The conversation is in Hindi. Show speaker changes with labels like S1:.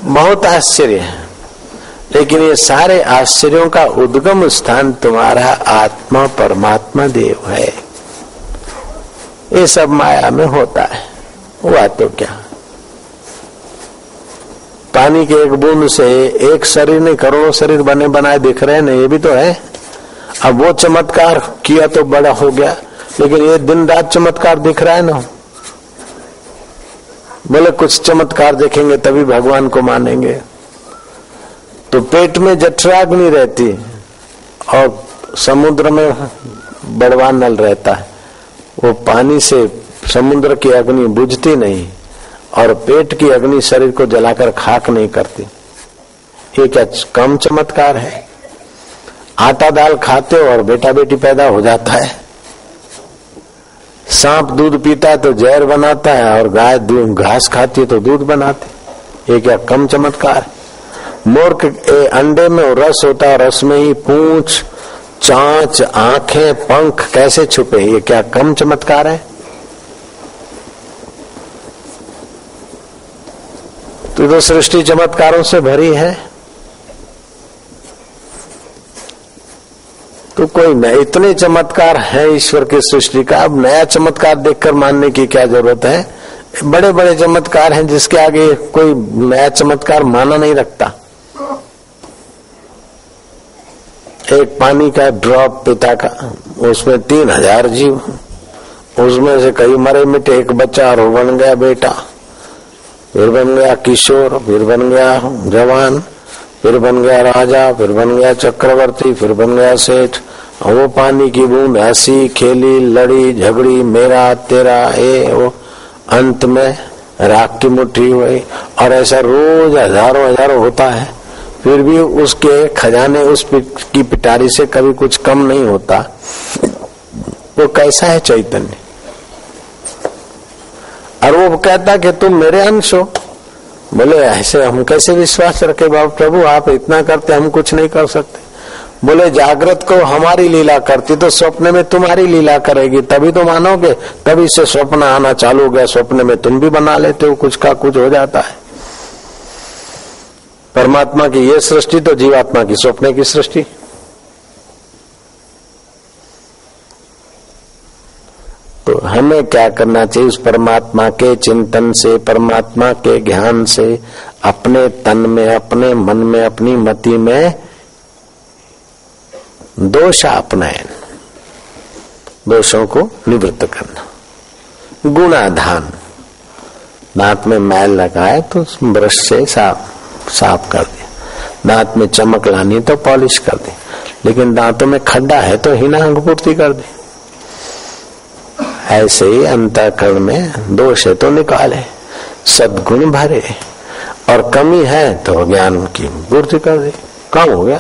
S1: बहुत आश्चर्य है, लेकिन ये सारे आश्चर्यों का उद्गम स्थान तुम्हारा आत्मा परमात्मा देव है। ये सब माया में होता है, हुआ तो क्या। पानी के एक बूंद से एक शरीर ने करोड़ों शरीर बने बनाए दिख रहे हैं ना, ये भी तो है। अब वो चमत्कार किया तो बड़ा हो गया, लेकिन ये दिन रात चमत्कार दिख रहा है ना। बोले कुछ चमत्कार देखेंगे तभी भगवान को मानेंगे। तो पेट में जठराग्नि रहती और समुद्र में बड़वा नल रहता है, वो पानी से समुद्र की अग्नि बुझती नहीं और पेट की अग्नि शरीर को जलाकर खाक नहीं करती। ये क्या कम चमत्कार है। आटा दाल खाते हो और बेटा बेटी पैदा हो जाता है। सांप दूध पीता है तो जहर बनाता है और गाय घास खाती है तो दूध बनाती। ये क्या कम चमत्कार है। मोर के अंडे में रस होता है, रस में ही पूंछ, चांच, आंखें, पंख कैसे छुपे। ये क्या कम चमत्कार है। तो सृष्टि चमत्कारों से भरी है। तो कोई न इतने चमत्कार है ईश्वर की सृष्टि का। अब नया चमत्कार देखकर मानने की क्या जरूरत है। बड़े बड़े चमत्कार हैं जिसके आगे कोई नया चमत्कार माना नहीं रखता। एक पानी का ड्रॉप पिता का, उसमें 3000 जीव, उसमें से कई मरे मिटे, एक बच्चा और बन गया बेटा, फिर बन गया किशोर, फिर बन गया जवान, फिर बन गया राजा, फिर बन गया चक्रवर्ती, फिर बन गया सेठ। वो पानी की बूंद हंसी खेली, लड़ी झगड़ी, मेरा तेरा ये वो, अंत में राख की मुट्ठी हुई। और ऐसा रोज हजारों हजारों होता है, फिर भी उसके खजाने उस की पिटारी से कभी कुछ कम नहीं होता। वो कैसा है चैतन्य। और वो कहता कि तुम मेरे अंश हो। बोले ऐसे हम कैसे विश्वास रखे बाबा प्रभु, आप इतना करते हम कुछ नहीं कर सकते। बोले जागृत को हमारी लीला करती तो स्वप्न में तुम्हारी लीला करेगी, तभी तो मानोगे। तभी से स्वप्न आना चालू हो गया, स्वप्न में तुम भी बना लेते हो, कुछ का कुछ हो जाता है। परमात्मा की ये सृष्टि तो जीवात्मा की स्वप्न की सृष्टि। तो हमें क्या करना चाहिए। उस परमात्मा के चिंतन से, परमात्मा के ज्ञान से अपने तन में, अपने मन में, अपनी मति में दोष अपनायन, दोषों को निवृत्त करना। गुणाधान, दांत में मैल लगा है तो ब्रश से साफ कर दिया। दांत में चमक लानी तो पॉलिश कर दी, लेकिन दांतों में खड्डा है तो हीना अंगपूर्ति कर दी। ऐसे ही अंतःकरण में दोष है तो निकाले, सद्गुण भरे, और कमी है तो ज्ञान की पूर्ति कर दे, काम हो गया।